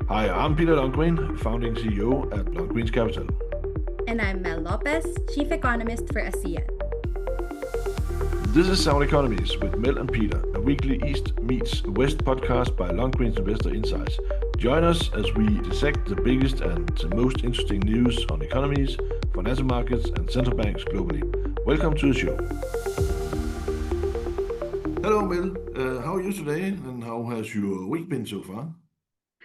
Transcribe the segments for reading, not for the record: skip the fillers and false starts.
Hi, I'm Peter Lundgren, founding CEO at Lundgren's Capital. And I'm Mel Lopez, Chief Economist for ASEAN. This is Sound Economies with Mel and Peter, a weekly East meets West podcast by Lundgren's Investor Insights. Join us as we dissect the biggest and most interesting news on economies, financial markets, and central banks globally. Welcome to the show. Hello, Mel. How are you today, and how has your week been so far?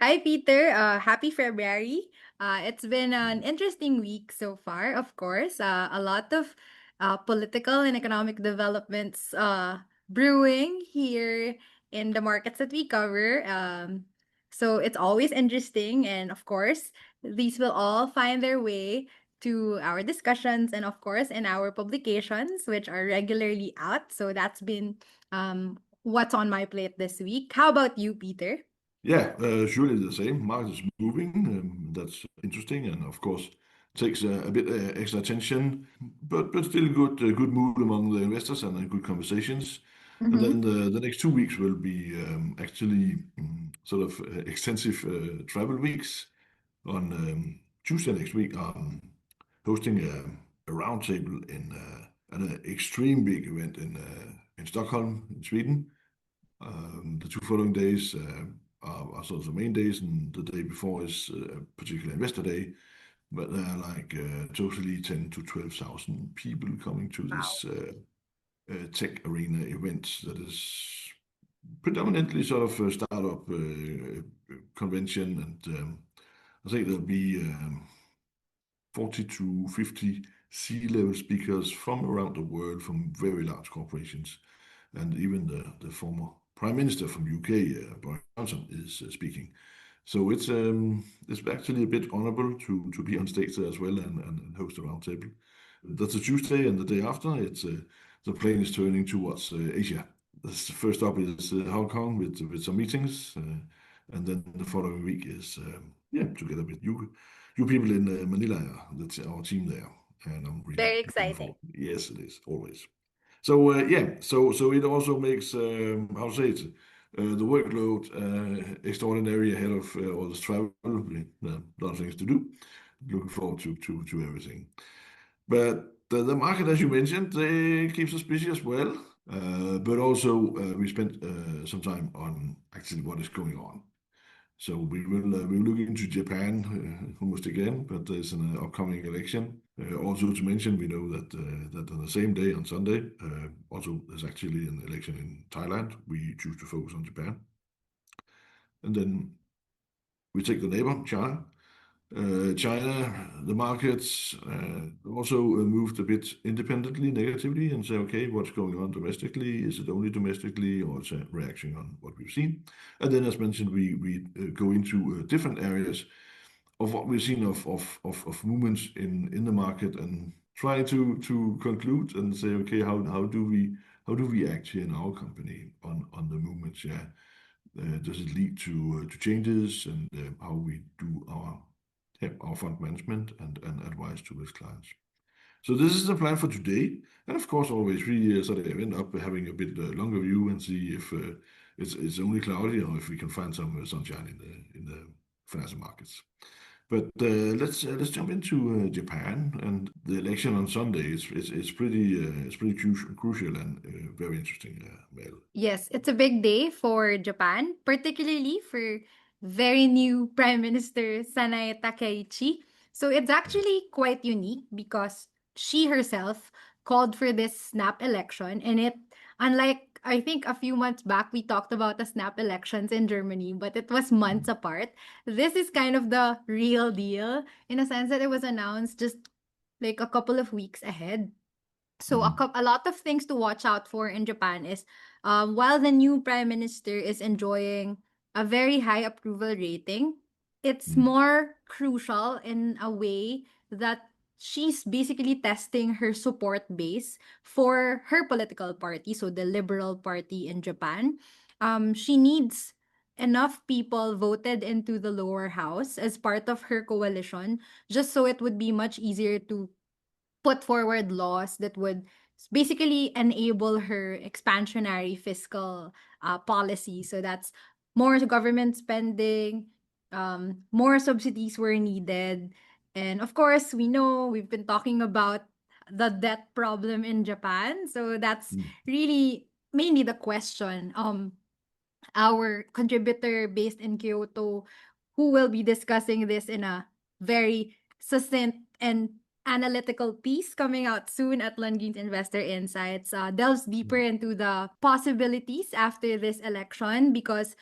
Hi, Peter. Happy February. It's been an interesting week so far, of course. A lot of political and economic developments brewing here in the markets that we cover. So it's always interesting. And of course, these will all find their way to our discussions and, of course, in our publications, which are regularly out. So that's been what's on my plate this week. How about you, Peter? Yeah, surely the same. Market is moving. That's interesting, and of course takes a bit extra attention, but still good mood among the investors and good conversations. And then the next 2 weeks will be actually sort of extensive travel weeks. On Tuesday next week, I'm hosting a roundtable in an extreme big event in Stockholm, in Sweden. The two following days are sort of the main days, and the day before is a particular investor day. But there are like totally 10 to 12,000 people coming to Wow. this tech arena event that is predominantly sort of a startup convention. And I think there'll be 40 to 50 C-level speakers from around the world, from very large corporations. And even the former Prime Minister from UK, Boris Johnson, is speaking. So it's actually a bit honorable to be on stage there as well and host a roundtable. That's a Tuesday, and the day after, it's the plane is turning towards Asia. That's the first stop is Hong Kong with some meetings, and then the following week is yeah, together with you people in Manila. That's our team there, and I'm really Very looking exciting. forward. Yes, it is always. So yeah, so it also makes how to say it the workload extraordinary ahead of all this travel. A lot of things to do. Looking forward to everything. But the market, as you mentioned, keeps us busy as well. But also we spent some time on actually what is going on. So we will look into Japan almost again, but there's an upcoming election. Also to mention, we know that on the same day on Sunday, also there's actually an election in Thailand. We choose to focus on Japan, and then we take the neighbor China. China, the markets also moved a bit independently, negatively, and say, okay, what's going on domestically? Is it only domestically, or is it a reaction on what we've seen? And then, as mentioned, we go into different areas of what we've seen of movements in the market and try to conclude and say, okay, how do we act here in our company on the movements? Yeah, does it lead to changes and how we do our fund management and advice to risk clients. So this is the plan for today, and of course, always we sort of end up having a bit longer view and see if it's only cloudy or if we can find some sunshine in the financial markets. But let's jump into Japan and the election on Sunday. It's pretty crucial and very interesting, Mel. Yes, it's a big day for Japan, particularly for very new Prime Minister Sanae Takaichi. So it's actually quite unique because she herself called for this snap election, and unlike I think a few months back we talked about the snap elections in Germany, but it was months apart. This is kind of the real deal in a sense that it was announced just like a couple of weeks ahead. So Mhm. a lot of things to watch out for in Japan is while the new prime minister is enjoying a very high approval rating, it's Mhm. more crucial in a way that she's basically testing her support base for her political party, so the Liberal Party in Japan. She needs enough people voted into the lower house as part of her coalition, just so it would be much easier to put forward laws that would basically enable her expansionary fiscal policy. So that's more government spending, more subsidies were needed. And of course, we know we've been talking about the debt problem in Japan. So that's Mm, really mainly the question. Our contributor based in Kyoto, who will be discussing this in a very succinct and analytical piece coming out soon at Lundin's Investor Insights, delves deeper mm, into the possibilities after this election because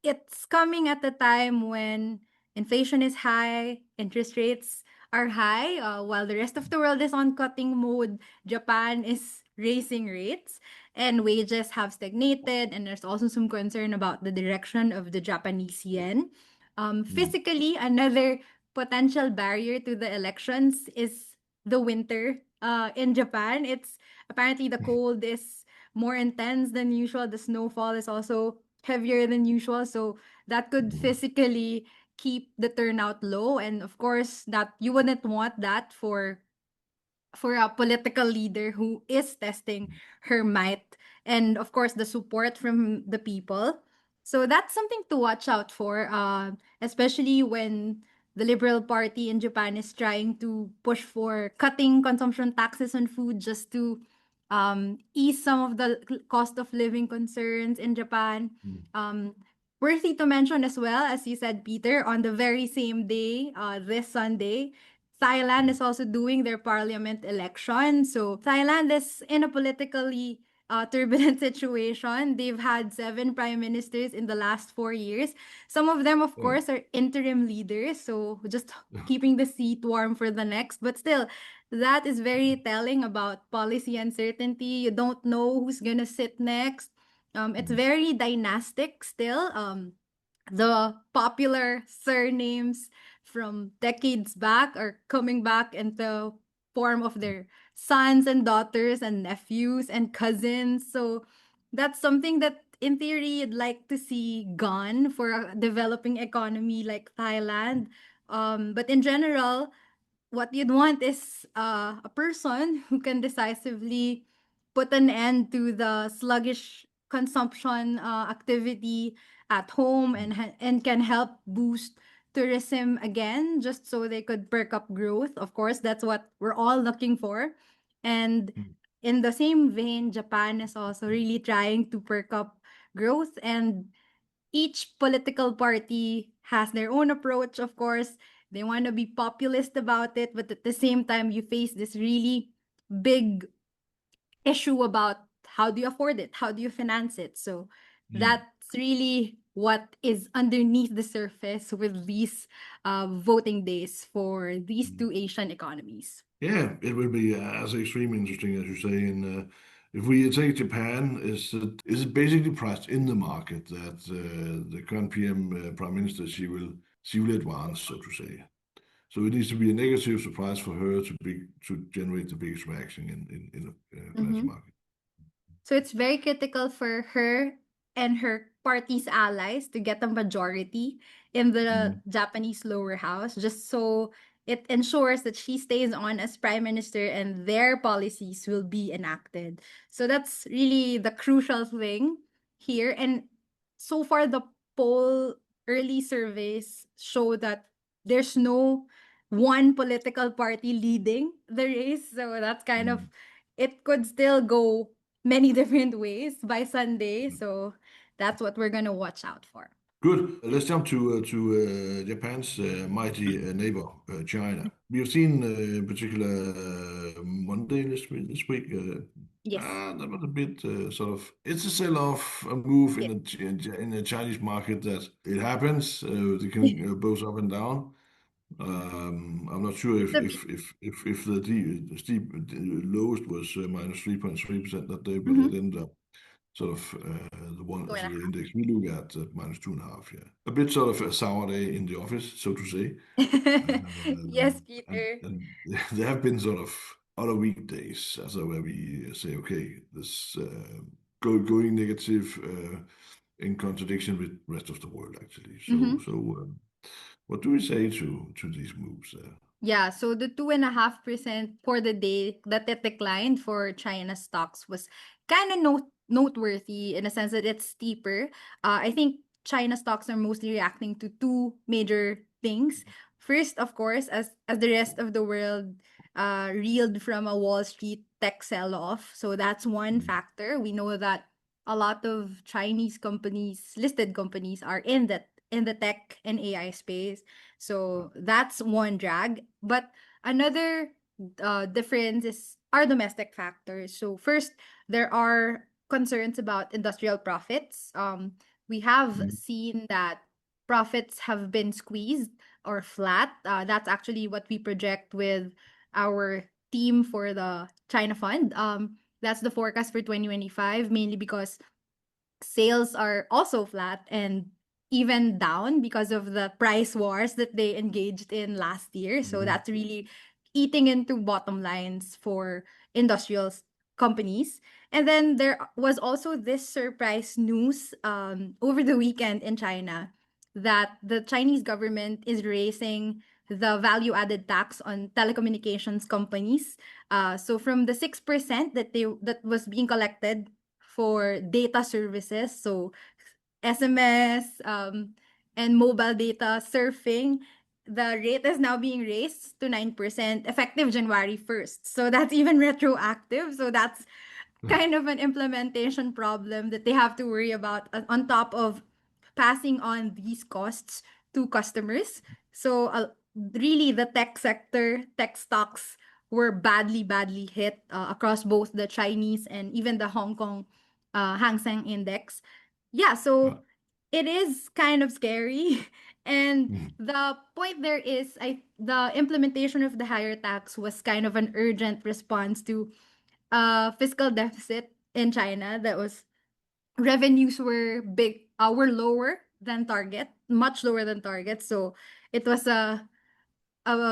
it's coming at a time when inflation is high, interest rates are high, while the rest of the world is on cutting mode. Japan is raising rates and wages have stagnated, and there's also some concern about the direction of the Japanese yen. mm, Physically, another potential barrier to the elections is the winter in Japan. It's apparently the cold is more intense than usual. The snowfall is also heavier than usual, so that could mm, physically keep the turnout low. And of course, that you wouldn't want that for a political leader who is testing her might and of course the support from the people. So that's something to watch out for, especially when the Liberal Party in Japan is trying to push for cutting consumption taxes on food just to ease some of the cost of living concerns in Japan. mm, Um, Worthy to mention as well, as you said, Peter, on the very same day, this Sunday, Thailand is also doing their parliament election. So Thailand is in a politically turbulent situation. They've had 7 prime ministers in the last 4 years. Some of them, of mm, course, are interim leaders. So just keeping the seat warm for the next. But still, that is very telling about policy uncertainty. You don't know who's going to sit next. It's mm, very dynastic still. The popular surnames from decades back are coming back in the form of their sons and daughters and nephews and cousins. So that's something that in theory you'd like to see gone for a developing economy like Thailand. But in general, what you'd want is a person who can decisively put an end to the sluggish consumption activity at home mm, and can help boost tourism again just so they could perk up growth. Of course, that's what we're all looking for. And mm, in the same vein, Japan is also really trying to perk up growth, and each political party has their own approach, of course. They want to be populist about it, but at the same time, you face this really big issue about how do you afford it? How do you finance it? So mm, that's really what is underneath the surface with these voting days for these mm. two Asian economies. Yeah, it will be as extremely interesting as you say. And if we take Japan, is it basically priced in the market that the current PM Prime Minister she will advance, so to say. So it needs to be a negative surprise for her to generate the biggest reaction in the financial Mm-hmm. market. So it's very critical for her and her party's allies to get a majority in the Mm, Japanese lower house, just so it ensures that she stays on as prime minister and their policies will be enacted. So that's really the crucial thing here. And so far, the poll early surveys show that there's no one political party leading the race. So that's kind of, mm. it could still go many different ways by Sunday. So that's what we're gonna watch out for. Good. Let's jump to Japan's mighty neighbor, China. We have seen, in particular, Monday this week. Yes. That was a bit sort of. It's a sell-off, a move in Yeah. the Chinese market that it happens. They can both up and down. I'm not sure if The if if if, if the steep lowest was -3.3% that day, but mhm, it ended up sort of the one two as and a the half. index we look at -2.5. Yeah, a bit sort of a sour day in the office, so to say. Yes, And Peter. there have been sort of other weekdays, as where we say, okay, this going negative in contradiction with rest of the world, actually. So Mhm. so. What do we say to these moves? Yeah, so the 2.5% for the day that it declined for China stocks was kind of noteworthy in a sense that it's steeper. I think China stocks are mostly reacting to two major things. First, of course, as the rest of the world reeled from a Wall Street tech sell-off. So that's one factor. We know that a lot of Chinese companies, listed companies, are in the tech and AI space. So that's one drag. But another difference is our domestic factors. So first, there are concerns about industrial profits. We have Mm, seen that profits have been squeezed or flat. That's actually what we project with our team for the China Fund. That's the forecast for 2025, mainly because sales are also flat and even down because of the price wars that they engaged in last year. So mhm, that's really eating into bottom lines for industrial companies. And then there was also this surprise news over the weekend in China that the Chinese government is raising the value added tax on telecommunications companies. So from the 6% that was being collected for data services, so SMS, and mobile data surfing, the rate is now being raised to 9% effective January 1st. So that's even retroactive. So that's kind of an implementation problem that they have to worry about on top of passing on these costs to customers. So really the tech sector, tech stocks were badly hit across both the Chinese and even the Hong Kong Hang Seng index. Yeah, yeah, so it is kind of scary. And mm, the point there is the implementation of the higher tax was kind of an urgent response to fiscal deficit in China that was revenues were lower than target, much lower than target. So it was a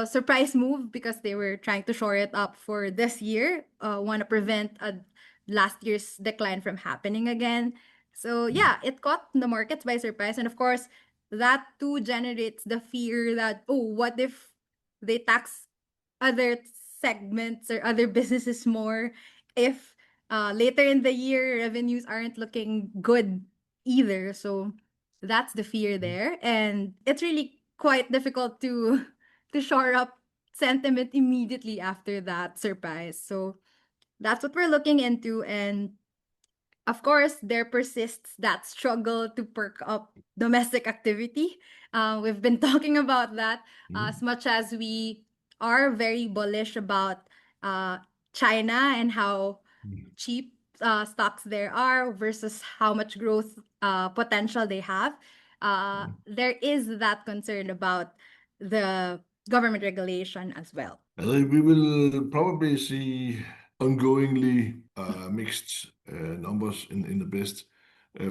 surprise move because they were trying to shore it up for this year, want to prevent last year's decline from happening again. So mm, yeah, it caught the markets by surprise, and of course, that too generates the fear that, oh, what if they tax other segments or other businesses more if later in the year revenues aren't looking good either. So that's the fear mm, there, and it's really quite difficult to shore up sentiment immediately after that surprise. So that's what we're looking into. And of course, there persists that struggle to perk up domestic activity. We've been talking about that as mm, much as we are very bullish about uh, China and how mm, cheap stocks there are versus how much growth potential they have. mm. There is that concern about the government regulation as well. And then we will probably see ongoingly mixed numbers in the best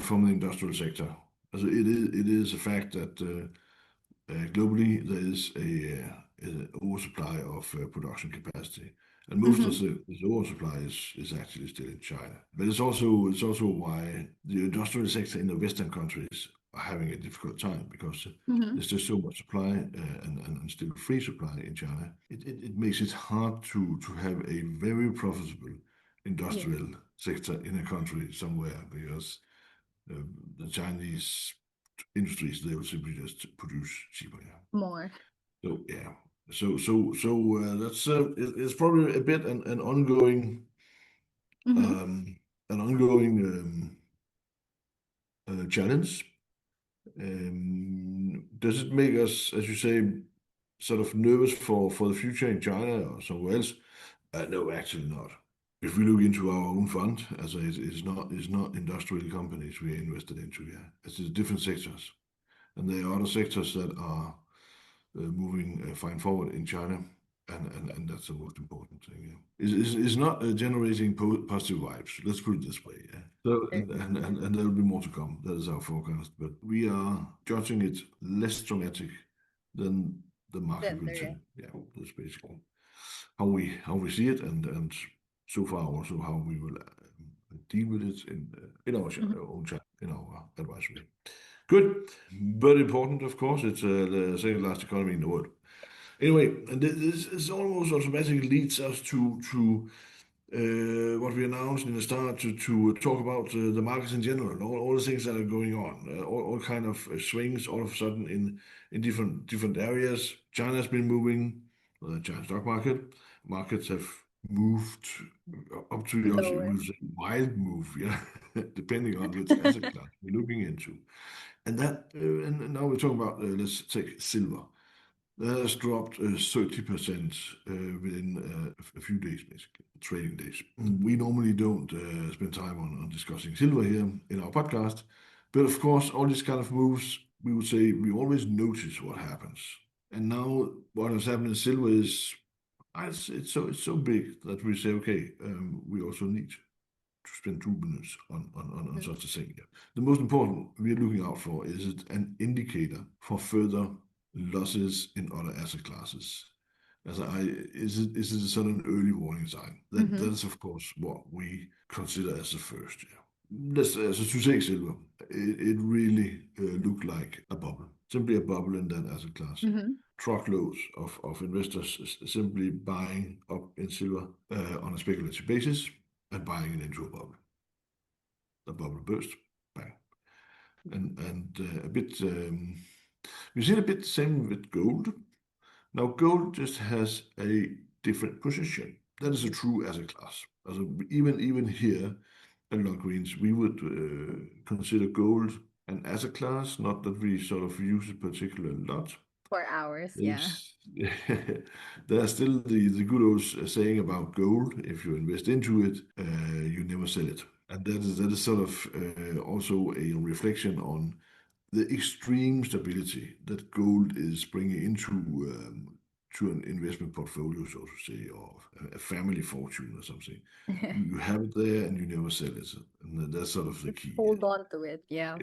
from the industrial sector. Also, it is a fact that globally there is a oversupply of production capacity, and most of Mm-hmm. the oversupply is actually still in China. But it's also why the industrial sector in the Western countries are having a difficult time because Mm-hmm. there's just so much supply and still free supply in China. It makes it hard to have a very profitable Yeah, industrial sector in a country somewhere because the Chinese industries they will simply just produce cheaper. Yeah. more. So yeah. That's it's probably a bit Mm-hmm. um, an ongoing challenge. Does it make us, as you say, sort of nervous for the future in China or somewhere else? No, actually not. If we look into our own fund, as it's not industrial companies we are invested into, yeah. It's different sectors. And there are other sectors that are moving fine forward in China, and that's the most important thing. Yeah. Is not generating positive vibes. Let's put it this way. Yeah. So and there will be more to come. That is our forecast, but we are judging it less dramatic than the market Then will the tell. rest. Yeah, that's basically how we see it, and so far also how we will deal with it in our Mhm. own chat in our advisory. Good, but important, of course. It's the second largest economy in the world. Anyway, and this almost automatically leads us to what we announced in the start to talk about the markets in general, all the things that are going on, all kind of swings all of a sudden in different areas. China's been moving, the China stock markets have moved up to, Lower. we would say, mild move, yeah, depending on which asset class we're looking into. And now we're talking about, let's take silver. That has dropped 30% within a few days, basically, trading days. We normally don't spend time on discussing silver here in our podcast, but of course, all these kind of moves, we would say we always notice what happens. And now, what has happened in silver is it's so big that we say, okay, we also need to spend 2 minutes on Mhm. such a thing. Yeah. The most important we're looking out for is it an indicator for further losses in other asset classes. Is it a sort of an early warning sign? That Mhm. is of course what we consider as the first. Yeah. Let's so to take silver. It really looked like a bubble, simply a bubble in that asset class. Mhm. Truckloads of investors simply buying up in silver on a speculative basis and buying it into a bubble. The bubble burst, bang, and a bit. We've seen a bit the same with gold. Now, gold just has a different position. That is a true asset class. Also, even here at Long Greens, we would consider gold an asset class, not that we sort of use it particularly a lot. 4 hours, yeah. There's there's still the good old saying about gold. If you invest into it, you never sell it, and that is sort of also a reflection on the extreme stability that gold is bringing into to an investment portfolio, so to say, or a family fortune or something. You have it there and you never sell it, and that's sort of the Just key. hold on to it, yeah.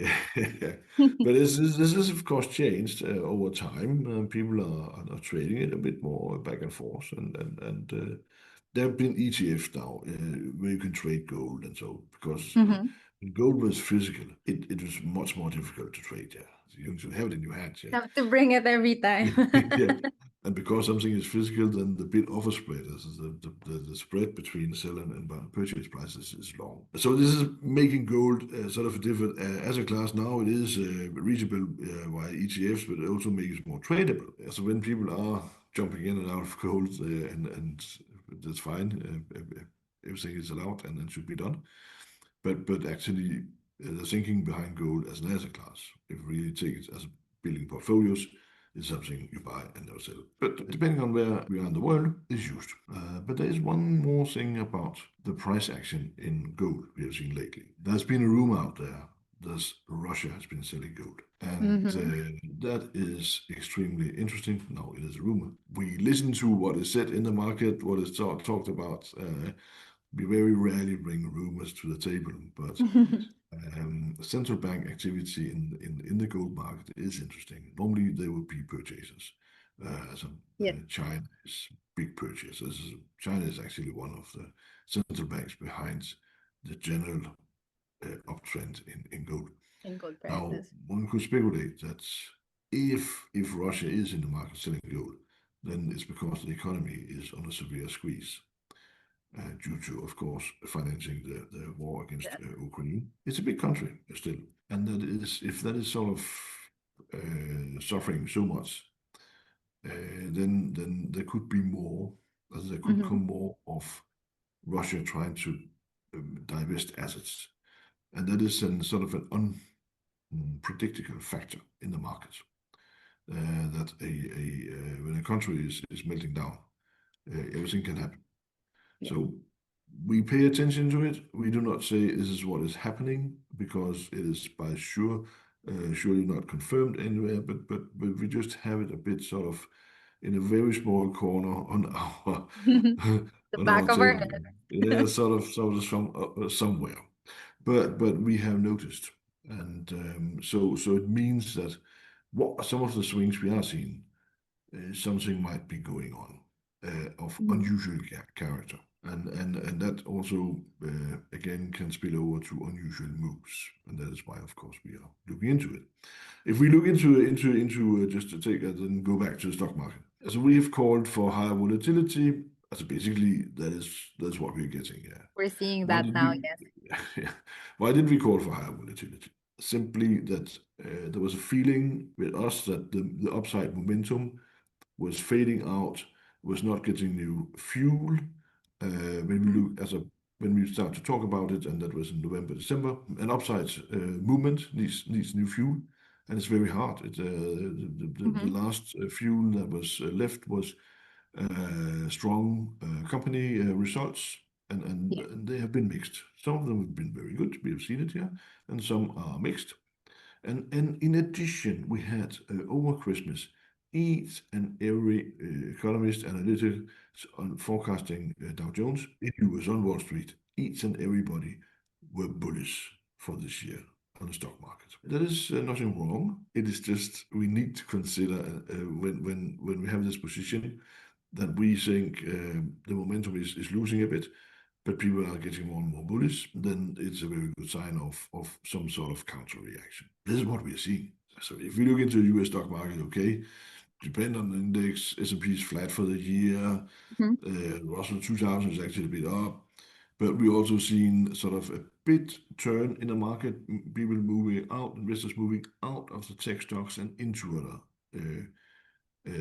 But this has of course changed over time. People are trading it a bit more back and forth, and there have been ETFs now where you can trade gold and so because Mhm. when gold was physical, it was much more difficult to trade. Yeah, so you should have it in your hands. Yeah, Have to bring it every time. yeah. And because something is physical, then the bid offer spread, the spread between sell and purchase prices is long. So this is making gold sort of a different asset class. Now it is reachable via ETFs, but it also makes it more tradable. So when people are jumping in and out of gold, and that's fine, everything is allowed and should be done. But actually, the thinking behind gold as an asset class, if we really take it as building portfolios, is something you buy and never sell. But depending on where we are in the world, it's used. But there is one more thing about the price action in gold we have seen lately. There's been a rumor out there that Russia has been selling gold. And Mhm. that is extremely interesting. Now it is a rumor. We listen to what is said in the market, what is talked about. We very rarely bring rumors to the table, but central bank activity in the gold market is interesting. Normally, there would be purchases. Yeah, China is big purchasers. China is actually one of the central banks behind the general uptrend in gold. in gold Now, prices. one could speculate that if Russia is in the market selling gold, then it's because the economy is under severe squeeze due to, of course, financing the war against Yeah. Ukraine. It's a big country still, and that is if that is sort of suffering so much, then there could be more. There could Mhm. come more of Russia trying to divest assets, and that is an sort of an unpredictable factor in the market. That when a country is melting down, everything can happen. Yeah. So we pay attention to it. We do not say this is what is happening because it is by surely not confirmed anywhere, but we just have it a bit sort of in a very small corner on our The on our back of our table. head. Yeah, sort of somewhere. But we have noticed, and so it means that what some of the swings we are seeing, something might be going on of Mhm. unusual character. And that also again can spill over to unusual moves, and that is why, of course, we are looking into it. If we look into just to take that and go back to the stock market, so we have called for higher volatility So basically, that's what we're getting. Yeah. We're seeing Why that did now, we? yes. Yeah. Why did we call for higher volatility? Simply that there was a feeling with us that the upside momentum was fading out, was not getting new fuel. When we Mhm. look as a when we start to talk about it, and that was in November, December, an upside movement needs new fuel, and it's very hard. The Mhm. last fuel that was left was strong company results, Yeah. and they have been mixed. Some of them have been very good. We have seen it here, and some are mixed. And in addition, we had over Christmas, each and every economist, analytic, on forecasting Dow Jones in US on Wall Street, each and everybody were bullish for this year on the stock market. There is nothing wrong. It is just we need to consider when we have this position that we think the momentum is losing a bit, but people are getting more and more bullish, then it's a very good sign of some sort of counter reaction. This is what we are seeing. So if we look into the US stock market, okay, depend on the index, S&P is flat for the year, Mhm. Russell 2000 is actually a bit up, but we also seen sort of a bit turn in the market, people moving out, investors moving out of the tech stocks and into other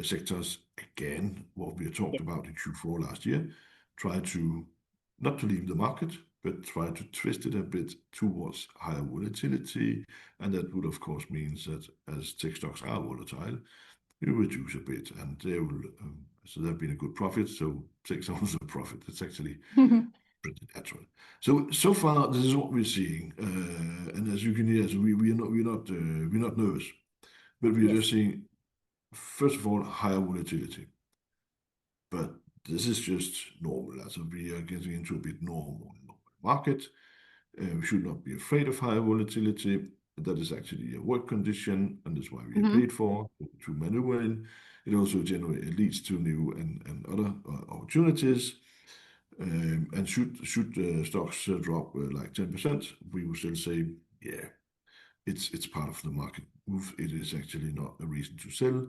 sectors. Again, what we talked Yeah. about in Q4 last year, try to not to leave the market, but try to twist it a bit towards higher volatility. And that would, of course, means that as tech stocks are volatile, you reduce a bit, and they will. So they've been a good profit. So take some of the profit. It's actually pretty natural. So far, this is what we're seeing, and as you can hear, so we're not nervous, but we're Yes. just seeing first of all higher volatility. But this is just normal. So we are getting into a bit normal market. We should not be afraid of high volatility. That is actually a work condition, and that's why we are Mhm. paid for to maneuver in. It also it leads to new and other opportunities. And should stocks drop like 10%, we will still say, yeah, it's part of the market move. It is actually not a reason to sell.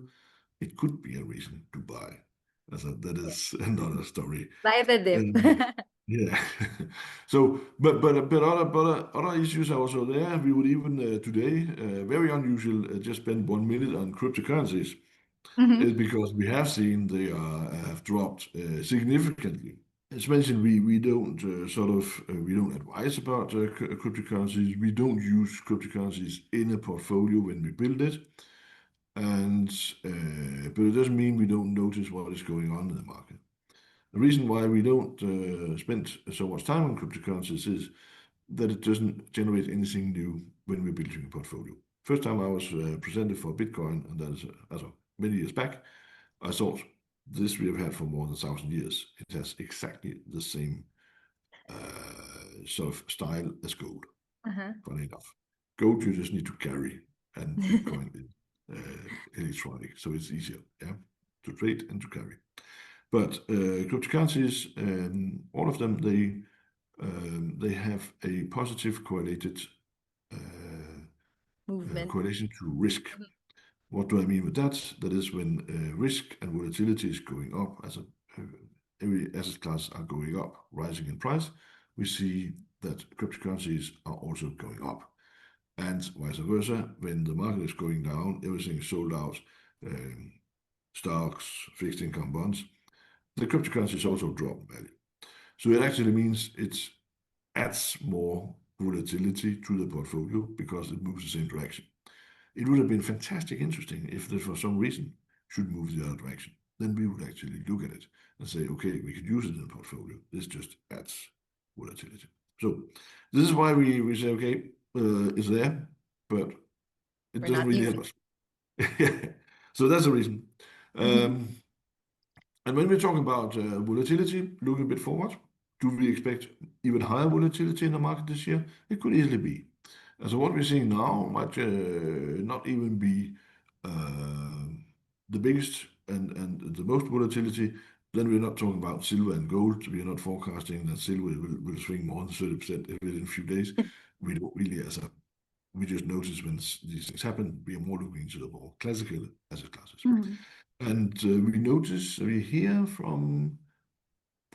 It could be a reason to buy. That Yeah. is another story. Buy the dip. Um, yeah. So, but other issues are also there. We would even today, very unusual, just spend 1 minute on cryptocurrencies Mhm. because we have seen they have dropped significantly. As mentioned, we don't we don't advise about cryptocurrencies. We don't use cryptocurrencies in a portfolio when we build it, and but it doesn't mean we don't notice what is going on in the market. The reason why we don't spend so much time on cryptocurrencies is that it doesn't generate anything new when we're building a portfolio. First time I was presented for Bitcoin, and that is many years back, I thought this we have had for more than 1,000 years. It has exactly the same sort of style as gold. Uh-huh. Funny enough, gold you just need to carry, and Bitcoin is electronic, so it's easier, yeah, to trade and to carry. But cryptocurrencies, all of them, they have a positive Movement. correlation to risk. What do I mean with that? That is when risk and volatility is going up as every asset class are going up, rising in price, we see that cryptocurrencies are also going up. And vice versa, when the market is going down, everything is sold out, um, stocks, fixed income bonds, the cryptocurrencies also drop in value. So it actually means it adds more volatility to the portfolio because it moves the same direction. It would have been fantastic interesting if there for some reason should move the other direction. Then we would actually look at it and say, okay, we could use it in the portfolio. This just adds volatility. So this is why we say, okay, it's there, but it We're doesn't not really help using. us. So that's the reason. Mhm. Um, and when we're talking about volatility, looking a bit forward, do we expect even higher volatility in the market this year? It could easily be. And so what we're seeing now might not even be uh, the biggest and the most volatility. Then we're not talking about silver and gold. We are not forecasting that silver will swing more than 30% within a few days. We don't really, we just notice when these things happen. We are more looking into the more classical asset classes. Mhm. And we notice, we hear from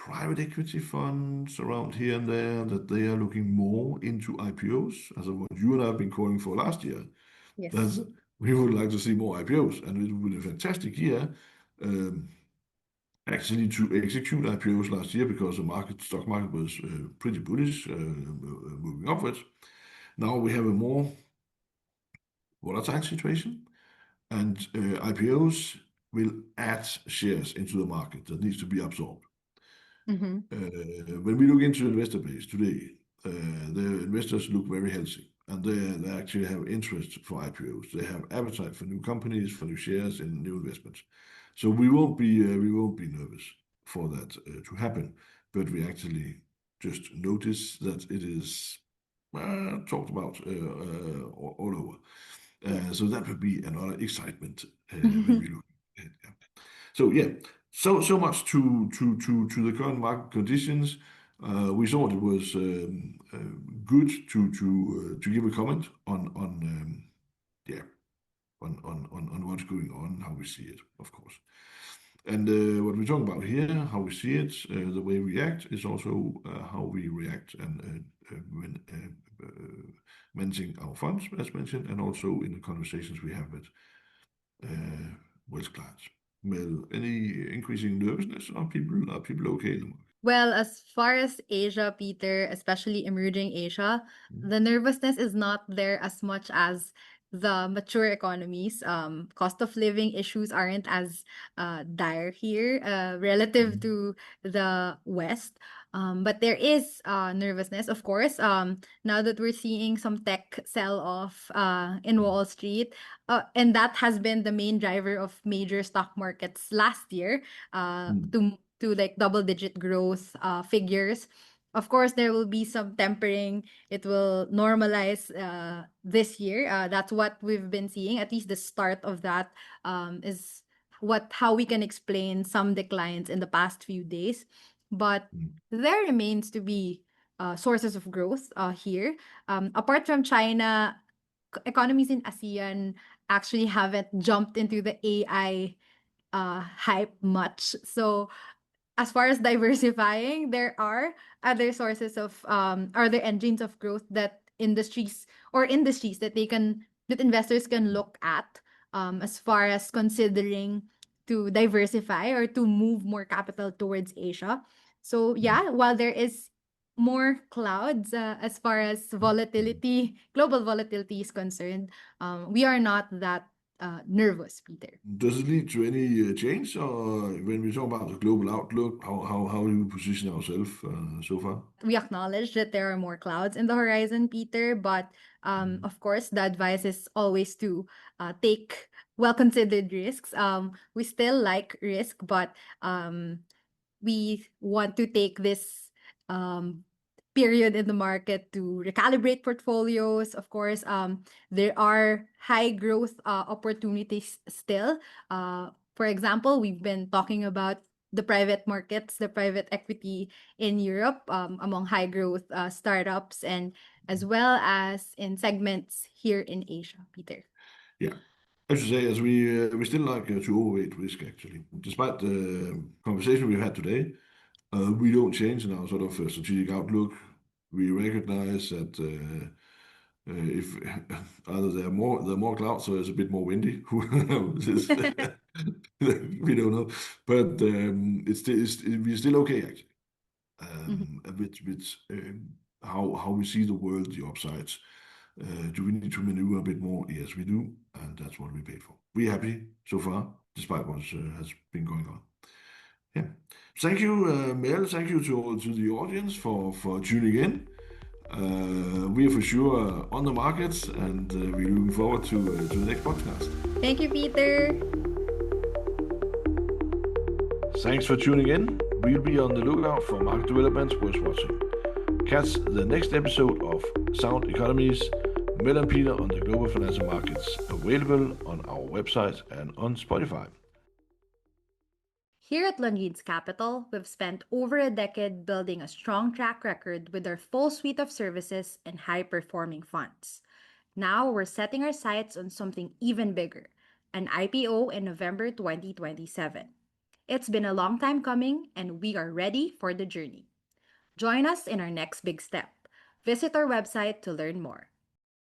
private equity funds around here and there that they are looking more into IPOs, as of what you and I have been calling for last year. Yes. That's we would like to see more IPOs, and it would be a fantastic year. Um, Actually, to execute IPOs last year because the stock market was pretty bullish, moving upwards. Now we have a more volatile situation, and IPOs will add shares into the market that needs to be absorbed. Mm-hmm. When we look into the investor base today, the investors look very healthy, and they actually have interest for IPOs. They have appetite for new companies, for new shares, and new investments. So we won't be nervous for that to happen, but we actually just notice that it is talked about all over. Yes. So that would be another excitement when we look ahead. Yeah. So yeah, so much to the current market conditions. We thought it was good to give a comment on yeah on what's going on, how we see it, of course. And what we talk about here, how we see it, the way we act is also how we react and when managing our funds, as mentioned, and also in the conversations we have with clients. Well, any increasing nervousness? Are people okay in the market? Well, as far as Asia, Peter, especially emerging Asia, Mm, the nervousness is not there as much as the mature economies. Cost of living issues aren't as dire here relative mm, to the West. But there is nervousness, of course. Now that we're seeing some tech sell off in mm, Wall Street, and that has been the main driver of major stock markets last year mm, to like double digit growth figures. Of course, there will be some tempering. It will normalize this year. That's what we've been seeing. At least the start of that is what how we can explain some declines in the past few days. But mm, there remains to be sources of growth here. Apart from China, economies in ASEAN actually haven't jumped into the AI hype much. So as far as diversifying, there are other sources of other engines of growth that industries that that investors can look at as far as considering to diversify or to move more capital towards Asia. So mm, yeah, while there is more clouds as far as mm. global volatility is concerned, we are not that nervous, Peter. Does it lead to any change, or when we talk about the global outlook, how do we position ourselves so far? We acknowledge that there are more clouds in the horizon, Peter, but Mm, of course, the advice is always to take well considered risks. We still like risk, but we want to take this um, period in the market to recalibrate portfolios. Of course, there are high growth opportunities still. For example, we've been talking about the private markets, the private equity in Europe among high growth startups and as well as in segments here in Asia, Peter. yeah. I should say, as we still like to overweight risk, actually. Despite the conversation we've had today, we don't change in our sort of strategic outlook. We recognize that if either there are more clouds or it's a bit more windy, we don't know. But we're still okay, actually. Mhm. With how we see the world, the upsides. Do we need to maneuver a bit more? Yes, we do, and that's what we paid for. We're happy so far, despite what has been going on. Yeah. Thank you, Mel. Thank you to the audience for tuning in. We are for sure on the markets, and we're looking forward to the next podcast. Thank you, Peter. Thanks for tuning in. We'll be on the lookout for market developments worth watching. Catch the next episode of Sound Economies, Mel and Peter on the global financial markets, available on our website and on Spotify. Here at Longines Capital, we've spent over a decade building a strong track record with our full suite of services and high performing funds. Now we're setting our sights on something even bigger, an IPO in November 2027. It's been a long time coming, and we are ready for the journey. Join us in our next big step. Visit our website to learn more.